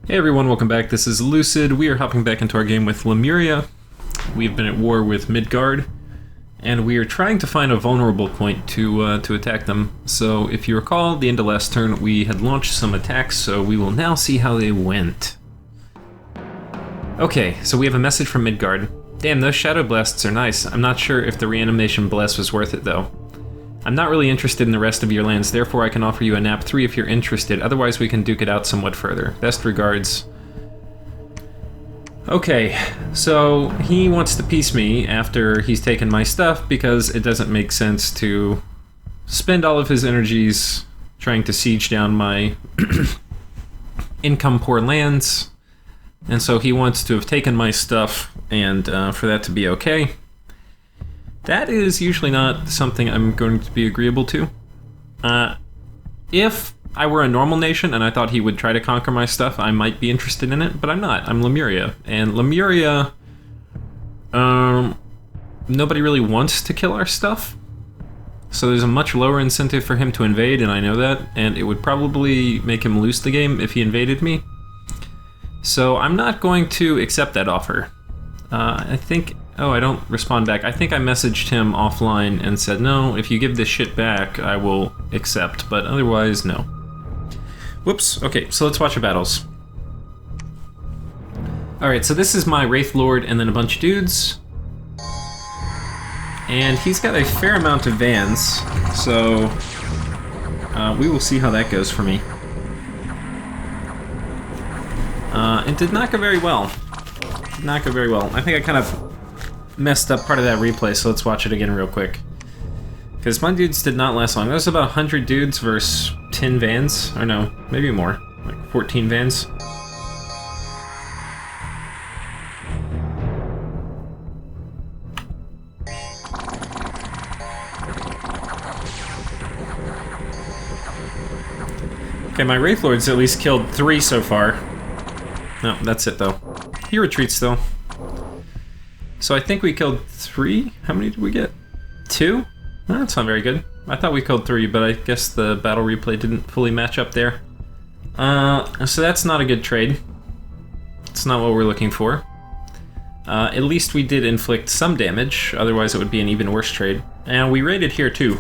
Hey everyone, welcome back. This is Lucid. We are hopping back into our game with Lemuria. We've been at war with Midgard, and we are trying to find a vulnerable point to attack them. So if you recall, the end of last turn we had launched some attacks, so we will now see how they went. Okay, so we have a message from Midgard. Damn, those shadow blasts are nice. I'm not sure if the reanimation blast was worth it though. I'm not really interested in the rest of your lands, therefore I can offer you a nap 3 if you're interested, otherwise we can duke it out somewhat further. Best regards. Okay, so he wants to peace me after he's taken my stuff because it doesn't make sense to spend all of his energies trying to siege down my income-poor lands, and so he wants to have taken my stuff and for that to be okay. That is usually not something I'm going to be agreeable to. If I were a normal nation and I thought he would try to conquer my stuff, I might be interested in it, but I'm not. I'm Lemuria. And Lemuria, nobody really wants to kill our stuff. So there's a much lower incentive for him to invade, and I know that, and it would probably make him lose the game if he invaded me. So I'm not going to accept that offer. I think... Oh, I don't respond back. I think I messaged him offline and said, no, if you give this shit back, I will accept, but otherwise, no. Whoops. Okay, so let's watch our battles. Alright, so this is my Wraith Lord and then a bunch of dudes. And he's got a fair amount of vans, so we will see how that goes for me. It did not go very well. Did not go very well. I think I kind of messed up part of that replay, so let's watch it again real quick. Because my dudes did not last long. There was about 100 dudes versus 10 vans. Or no, maybe more. Like 14 vans. Okay, my Wraith Lord's at least killed 3 so far. No, that's it though. He retreats though. So I think we killed 3? How many did we get? 2? Oh, that's not very good. I thought we killed 3, but I guess the battle replay didn't fully match up there. So that's not a good trade. It's not what we're looking for. At least we did inflict some damage, otherwise it would be an even worse trade. And we raided here too.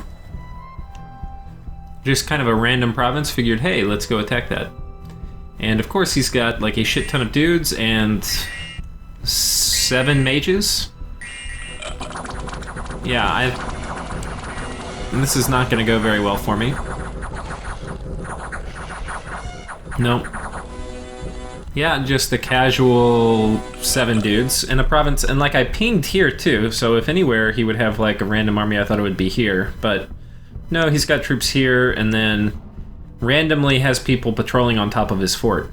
Just kind of a random province, figured, hey, let's go attack that. And of course he's got like a shit ton of dudes and 7 mages? Yeah, this is not gonna go very well for me. Nope. Yeah, just a casual 7 dudes in a province, and like I pinged here too, so if anywhere he would have like a random army, I thought it would be here, but no, he's got troops here, and then randomly has people patrolling on top of his fort.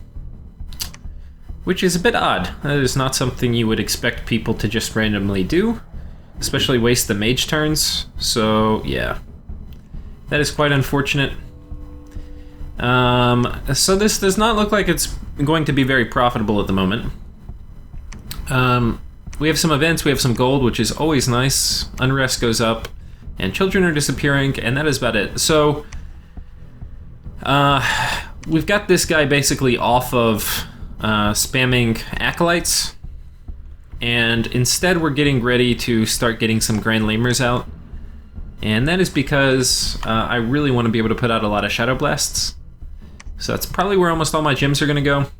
Which is a bit odd. That is not something you would expect people to just randomly do, especially waste the mage turns, so yeah. That is quite unfortunate. So this does not look like it's going to be very profitable at the moment. We have some events, we have some gold, which is always nice. Unrest goes up, and children are disappearing, and that is about it. So, we've got this guy basically off of spamming acolytes, and instead we're getting ready to start getting some grand lemurs out, and that is because I really want to be able to put out a lot of shadow blasts. So that's probably where almost all my gems are going to go.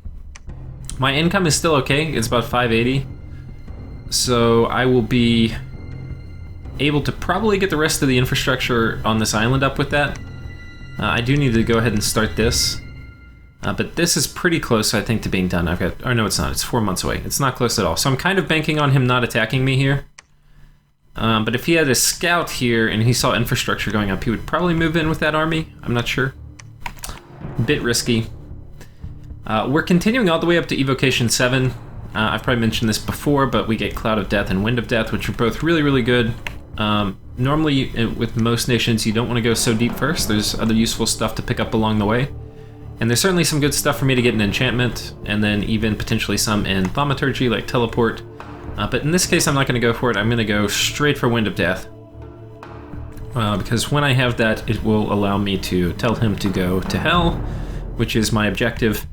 My income is still okay, it's about 580, so I will be able to probably get the rest of the infrastructure on this island up with that. I do need to go ahead and start this. But this is pretty close, I think, to being done. Oh no, it's not. It's 4 months away. It's not close at all. So I'm kind of banking on him not attacking me here. But if he had a scout here and he saw infrastructure going up, he would probably move in with that army. I'm not sure. A bit risky. We're continuing all the way up to Evocation 7. I've probably mentioned this before, but we get Cloud of Death and Wind of Death, which are both really, really good. Normally, with most nations, you don't want to go so deep first. There's other useful stuff to pick up along the way. And there's certainly some good stuff for me to get in enchantment, and then even potentially some in thaumaturgy, like teleport. But in this case, I'm not going to go for it. I'm going to go straight for Wind of Death. Because when I have that, it will allow me to tell him to go to hell, which is my objective.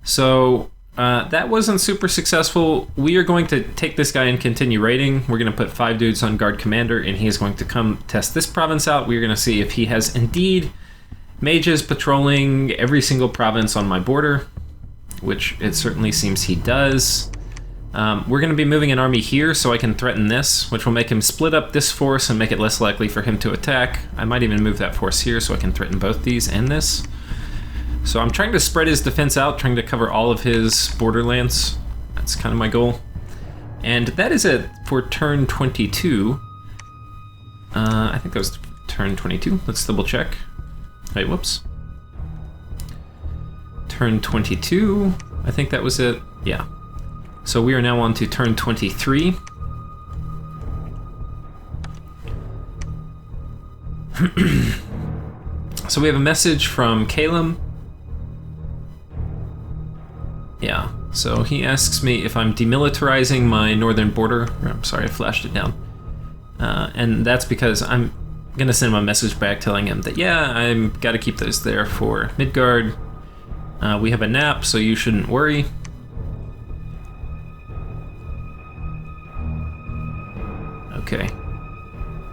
So That wasn't super successful. We are going to take this guy and continue raiding. We're going to put 5 dudes on guard commander, and he is going to come test this province out. We're going to see if he has indeed mages patrolling every single province on my border, which it certainly seems he does. We're going to be moving an army here so I can threaten this, which will make him split up this force and make it less likely for him to attack. I might even move that force here so I can threaten both these and this. So I'm trying to spread his defense out, trying to cover all of his borderlands. That's kind of my goal. And that is it for turn 22. I think that was turn 22. Let's double check. Wait, whoops. Turn 22. I think that was it. Yeah. So we are now on to turn 23. So we have a message from Calum. Yeah, so he asks me if I'm demilitarizing my northern border. I'm sorry, I flashed it down. And that's because I'm gonna send him a message back telling him that, yeah, I've got to keep those there for Midgard. We have a nap, so you shouldn't worry. Okay.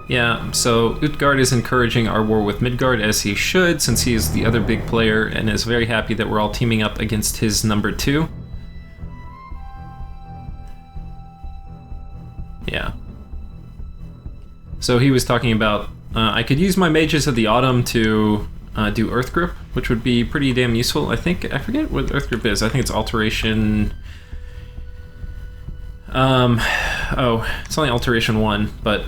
Yeah, so Utgard is encouraging our war with Midgard, as he should, since he is the other big player, and is very happy that we're all teaming up against his number 2. Yeah. So he was talking about, I could use my Mages of the Autumn to do Earth Grip, which would be pretty damn useful. I forget what Earth Grip is. I think it's Alteration... it's only Alteration 1, but...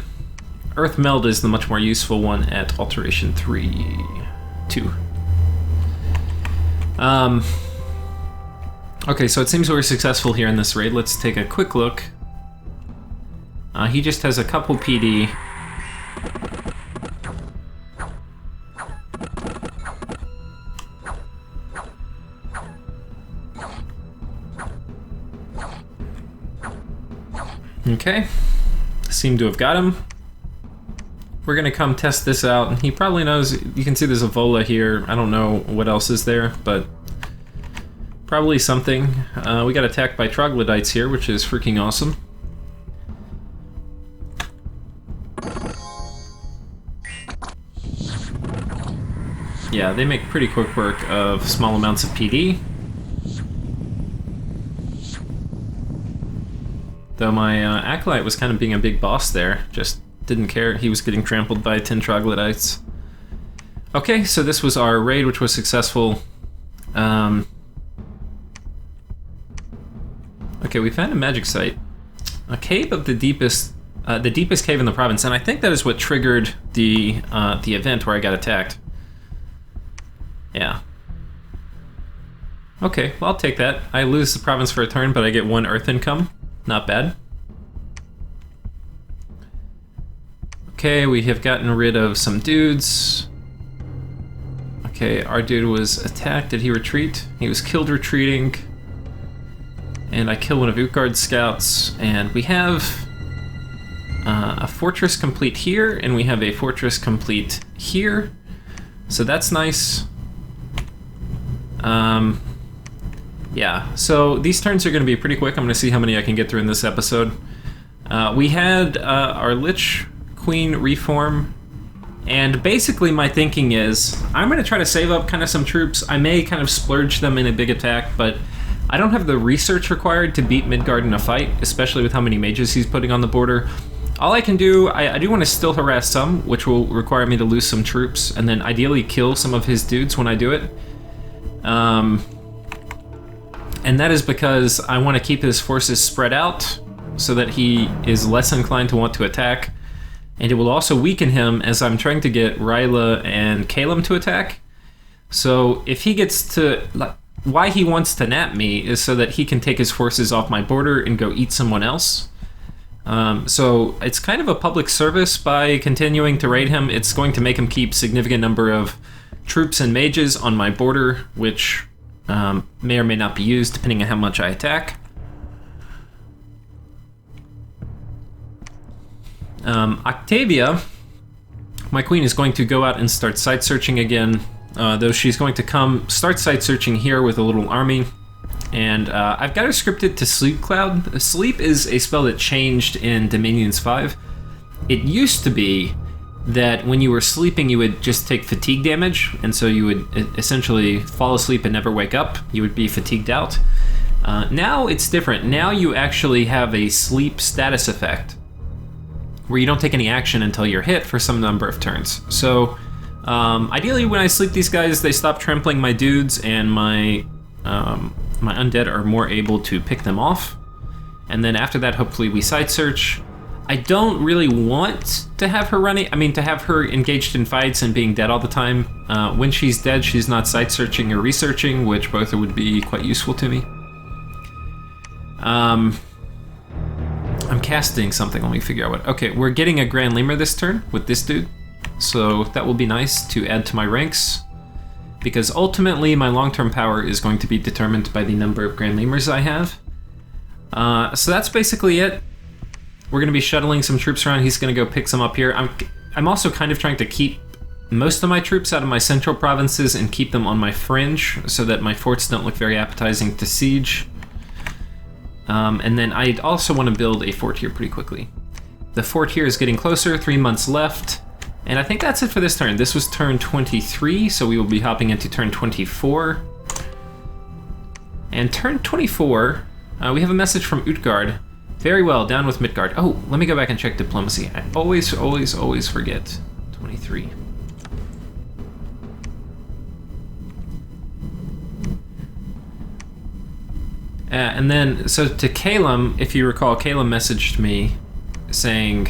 Earth Meld is the much more useful one at Alteration 2. Okay, so it seems we're successful here in this raid. Let's take a quick look. He just has a couple PD. Okay, seem to have got him. We're gonna come test this out, and he probably knows. You can see there's a Vola here. I don't know what else is there, but probably something. We got attacked by troglodytes here, which is freaking awesome. Yeah, they make pretty quick work of small amounts of PD. Though my Acolyte was kind of being a big boss there, just didn't care. He was getting trampled by 10 troglodytes. Okay, so this was our raid, which was successful. Okay, we found a magic site. A cave of the deepest cave in the province, and I think that is what triggered the event where I got attacked. Yeah. Okay, well, I'll take that. I lose the province for a turn, but I get 1 earth income. Not bad. Okay, we have gotten rid of some dudes. Okay, our dude was attacked. Did he retreat? He was killed retreating. And I killed one of Utgard's scouts. And we have a fortress complete here, and we have a fortress complete here. So that's nice. Yeah, so these turns are going to be pretty quick. I'm going to see how many I can get through in this episode. We had our Lich Queen reform, and basically my thinking is I'm going to try to save up kind of some troops. I may kind of splurge them in a big attack, but I don't have the research required to beat Midgard in a fight, especially with how many mages he's putting on the border. All I can do, I do want to still harass some, which will require me to lose some troops, and then ideally kill some of his dudes when I do it. And that is because I want to keep his forces spread out so that he is less inclined to want to attack. And it will also weaken him as I'm trying to get Ryla and Calum to attack. So if he gets to... Why he wants to nap me is so that he can take his forces off my border and go eat someone else. So it's kind of a public service by continuing to raid him. It's going to make him keep significant number of troops and mages on my border, which may or may not be used depending on how much I attack. Octavia, my queen, is going to go out and start site searching again, though she's going to start site searching here with a little army. And I've got her scripted to Sleep Cloud. Sleep is a spell that changed in Dominions 5. It used to be that when you were sleeping, you would just take fatigue damage, and so you would essentially fall asleep and never wake up. You would be fatigued out. Now it's different. Now you actually have a sleep status effect, where you don't take any action until you're hit for some number of turns. So ideally, when I sleep these guys, they stop trampling my dudes, and my undead are more able to pick them off. And then after that, hopefully we side search. I don't really want to have her to have her engaged in fights and being dead all the time. When she's dead, she's not side searching or researching, which both would be quite useful to me. I'm casting something. Let me figure out what. Okay, we're getting a Grand Lemur this turn with this dude, so that will be nice to add to my ranks, because ultimately my long-term power is going to be determined by the number of Grand Lemurs I have. So that's basically it. We're going to be shuttling some troops around. He's going to go pick some up here. I'm also kind of trying to keep most of my troops out of my central provinces and keep them on my fringe so that my forts don't look very appetizing to siege. And then I also want to build a fort here pretty quickly. The fort here is getting closer, 3 months left. And I think that's it for this turn. This was turn 23, so we will be hopping into turn 24. And turn 24, we have a message from Utgard. Very well, down with Midgard. Oh, let me go back and check diplomacy. I always forget. 23. And then, so to Calum, if you recall, Calum messaged me saying,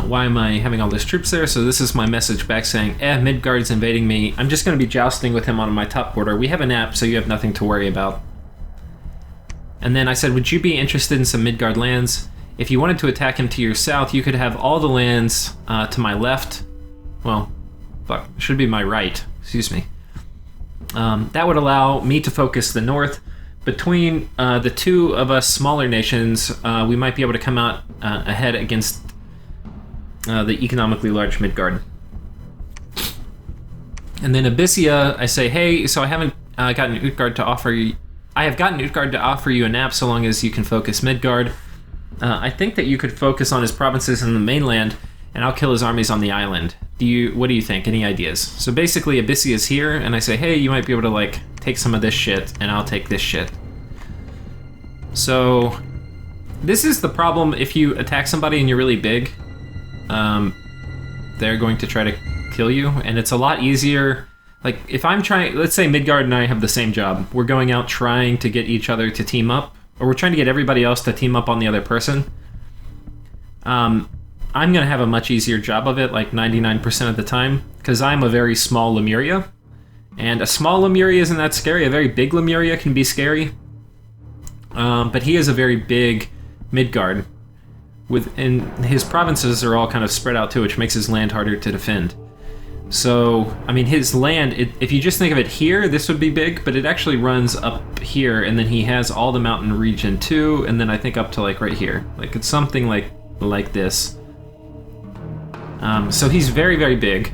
why am I having all these troops there? So this is my message back saying, Midgard's invading me. I'm just going to be jousting with him on my top border. We have an app, so you have nothing to worry about. And then I said, would you be interested in some Midgard lands? If you wanted to attack him to your south, you could have all the lands to my left. Well, fuck, should be my right, excuse me. That would allow me to focus the north. Between the two of us smaller nations, we might be able to come out ahead against the economically large Midgard. And then Abyssia, I say, hey, so I haven't gotten Utgard to offer you. I have gotten Utgard to offer you a nap so long as you can focus Midgard. I think that you could focus on his provinces in the mainland, and I'll kill his armies on the island. What do you think? Any ideas? So basically, Abyssia is here, and I say, hey, you might be able to like take some of this shit, and I'll take this shit. So this is the problem if you attack somebody and you're really big. They're going to try to kill you, and it's a lot easier. Like, if I'm trying, let's say Midgard and I have the same job. We're going out trying to get each other to team up, or we're trying to get everybody else to team up on the other person. I'm going to have a much easier job of it, like 99% of the time, because I'm a very small Lemuria. And a small Lemuria isn't that scary. A very big Lemuria can be scary. But he is a very big Midgard. And his provinces are all kind of spread out too, which makes his land harder to defend. So, I mean, his land, if you just think of it here, this would be big, but it actually runs up here, and then he has all the mountain region too, and then I think up to like right here. Like, it's something like this. So he's very, very big.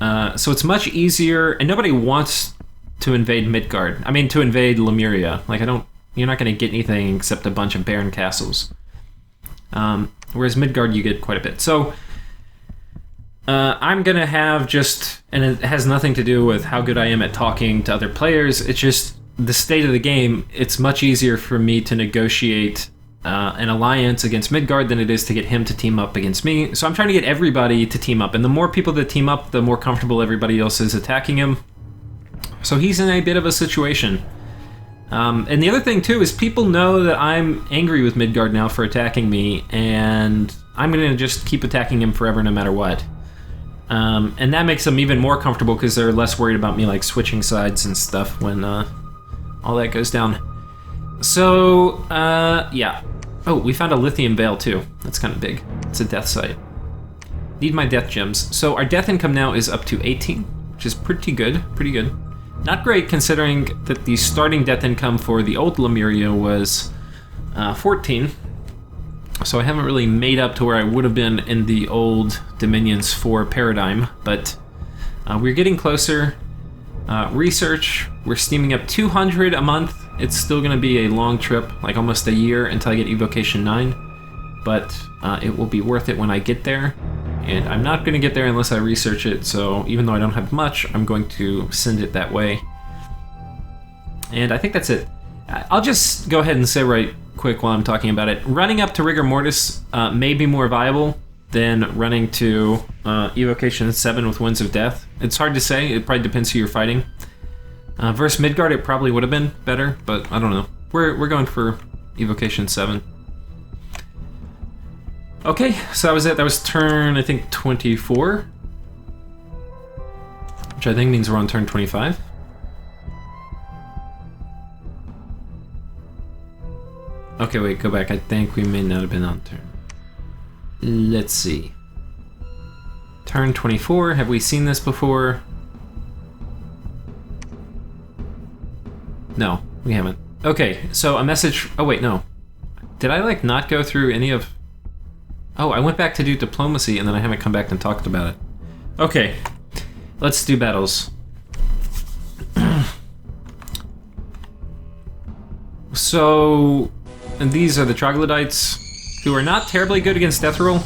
So it's much easier, and nobody wants to invade Midgard. I mean, to invade Lemuria. Like, you're not going to get anything except a bunch of barren castles. Whereas Midgard, you get quite a bit. So I'm going to have and it has nothing to do with how good I am at talking to other players. It's just the state of the game. It's much easier for me to negotiate an alliance against Midgard than it is to get him to team up against me. So I'm trying to get everybody to team up, and the more people that team up, the more comfortable everybody else is attacking him. So he's in a bit of a situation. And the other thing too is people know that I'm angry with Midgard now for attacking me, and I'm going to just keep attacking him forever no matter what. And that makes them even more comfortable because they're less worried about me like switching sides and stuff when all that goes down. So, yeah. Oh, we found a lithium veil too. That's kind of big. It's a death site. Need my death gems. So our death income now is up to 18, which is pretty good. Pretty good. Not great considering that the starting death income for the old Lemuria was 14. So I haven't really made up to where I would have been in the old Dominions 4 paradigm, but we're getting closer. Research, we're steaming up 200 a month. It's still going to be a long trip, like almost a year until I get Evocation 9. But it will be worth it when I get there. And I'm not going to get there unless I research it, so even though I don't have much, I'm going to send it that way. And I think that's it. I'll just go ahead and say right quick while I'm talking about it. Running up to Rigor Mortis may be more viable than running to Evocation 7 with Winds of Death. It's hard to say. It probably depends who you're fighting. Versus Midgard, it probably would have been better, but I don't know. We're going for Evocation 7. Okay, so that was it. That was turn, I think, 24. Which I think means we're on turn 25. Okay, wait, go back. I think we may not have been on turn. Let's see. Turn 24. Have we seen this before? No, we haven't. Okay, so a message... Oh, wait, no. Did I, like, not go through any of... Oh, I went back to do diplomacy, and then I haven't come back and talked about it. Okay, let's do battles. So, and these are the troglodytes, who are not terribly good against Death Roll.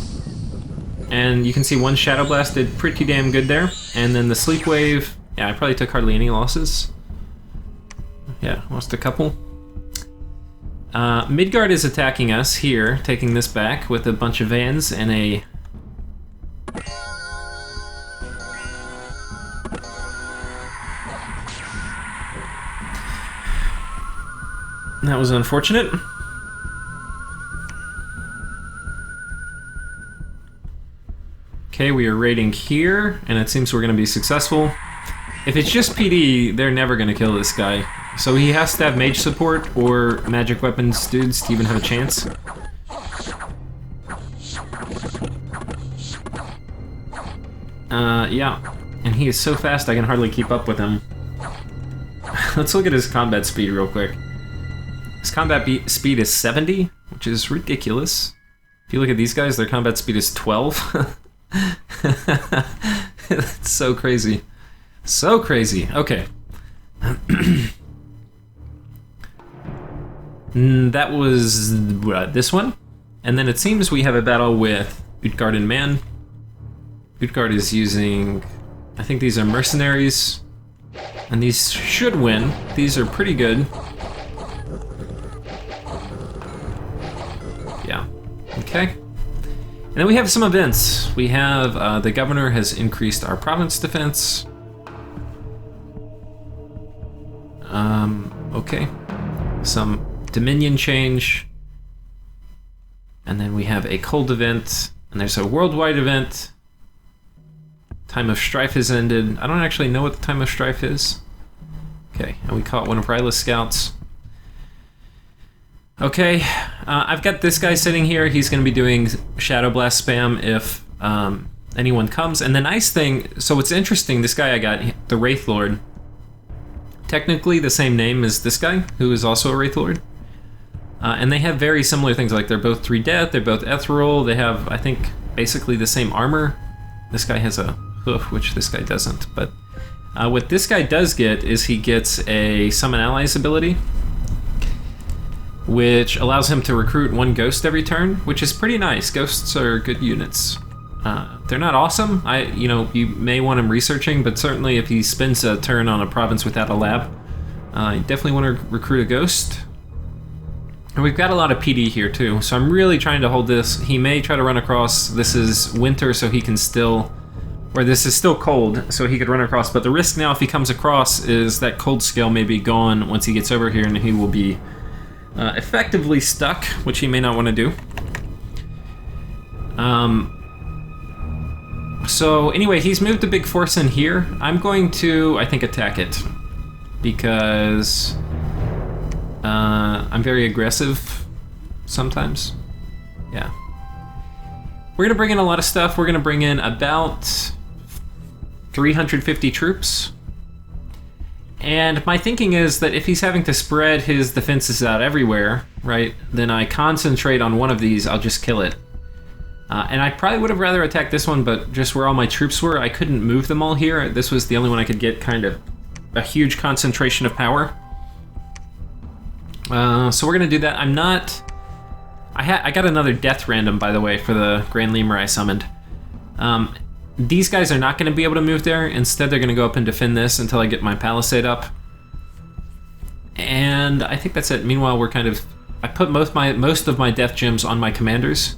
And you can see one Shadow Blast did pretty damn good there. And then the Sleep Wave, yeah, I probably took hardly any losses. Yeah, lost a couple. Midgard is attacking us here, taking this back with a bunch of vans and a... That was unfortunate. Okay, we are raiding here, and it seems we're going to be successful. If it's just PD, they're never going to kill this guy. So he has to have mage support or magic weapons dudes to even have a chance. Yeah. And he is so fast I can hardly keep up with him. Let's look at his combat speed real quick. His combat speed is 70, which is ridiculous. If you look at these guys, their combat speed is 12. That's so crazy. So crazy. Okay. That was this one. And then it seems we have a battle with Utgard and Man. Utgard is using... I think these are mercenaries. And these should win. These are pretty good. Yeah. Okay. And then we have some events. We have the governor has increased our province defense. Okay. Some Dominion change. And then we have a cold event. And there's a worldwide event. Time of Strife has ended. I don't actually know what the Time of Strife is. Okay, and we caught one of Ryla's scouts. Okay, I've got this guy sitting here. He's going to be doing Shadow Blast spam if anyone comes. And the nice thing, so what's interesting, this guy I got, the Wraith Lord, technically the same name as this guy, who is also a Wraith Lord. And they have very similar things, like they're both 3 death, they're both ethereal, they have, I think, basically the same armor. This guy has a hoof, which this guy doesn't, but what this guy does get is he gets a Summon Allies ability, which allows him to recruit 1 ghost every turn, which is pretty nice. Ghosts are good units. They're not awesome. You may want him researching, but certainly if he spends a turn on a province without a lab, you definitely want to recruit a ghost. And we've got a lot of PD here too, so I'm really trying to hold this. He may try to run across. This is winter, so he can still, or this is still cold, so he could run across. But the risk now, if he comes across, is that cold scale may be gone once he gets over here, and he will be effectively stuck, which he may not want to do. So anyway, he's moved a big force in here. I'm going to, I think, attack it, because I'm very aggressive sometimes. Yeah. We're going to bring in a lot of stuff. We're going to bring in about 350 troops. And my thinking is that if he's having to spread his defenses out everywhere, right, then I concentrate on one of these, I'll just kill it. And I probably would have rather attacked this one, but just where all my troops were, I couldn't move them all here. This was the only one I could get kind of a huge concentration of power. So we're gonna do that. I'm not... I got another death random, by the way, for the Grand Lemur I summoned. These guys are not gonna be able to move there. Instead, they're gonna go up and defend this until I get my palisade up. And I think that's it. Meanwhile, we're kind of... I put most of my death gems on my commanders.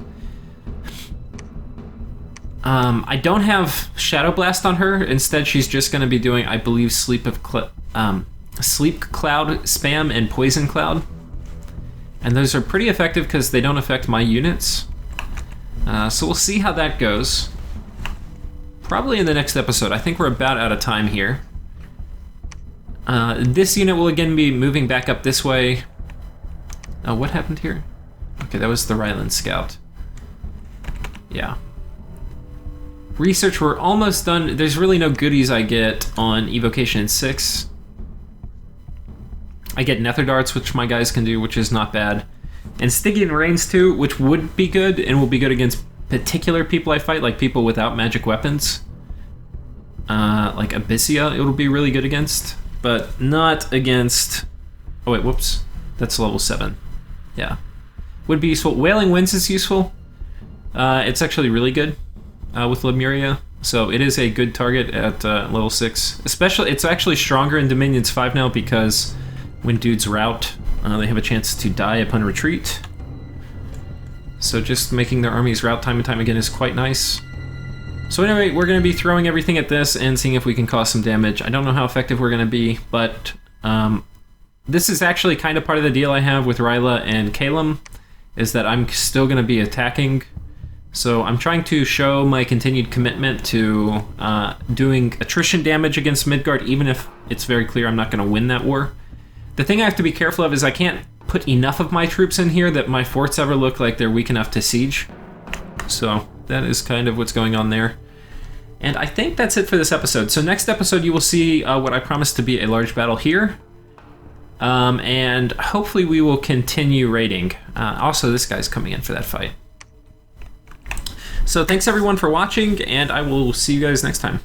I don't have Shadow Blast on her. Instead, she's just going to be doing, I believe, Sleep Cloud spam and Poison Cloud. And those are pretty effective because they don't affect my units. So we'll see how that goes. Probably in the next episode. I think we're about out of time here. This unit will again be moving back up this way. What happened here? Okay, that was the Ryland Scout. Yeah. Research, we're almost done. There's really no goodies I get on Evocation 6. I get Nether Darts, which my guys can do, which is not bad. And Stygian Rains too, which would be good, and will be good against particular people I fight, like people without magic weapons. Like Abyssia, it'll be really good against, but not against... Oh wait, whoops. That's level 7. Yeah. Would be useful. Wailing Winds is useful. It's actually really good. With Lemuria, so it is a good target at level 6. Especially, it's actually stronger in Dominions 5 now because when dudes rout, they have a chance to die upon retreat. So just making their armies rout time and time again is quite nice. So anyway, we're going to be throwing everything at this and seeing if we can cause some damage. I don't know how effective we're going to be, but this is actually kind of part of the deal I have with Ryla and Calum, is that I'm still going to be attacking. So I'm trying to show my continued commitment to doing attrition damage against Midgard, even if it's very clear I'm not going to win that war. The thing I have to be careful of is I can't put enough of my troops in here that my forts ever look like they're weak enough to siege. So that is kind of what's going on there. And I think that's it for this episode. So next episode you will see what I promised to be a large battle here. And hopefully we will continue raiding. Also, this guy's coming in for that fight. So thanks everyone for watching, and I will see you guys next time.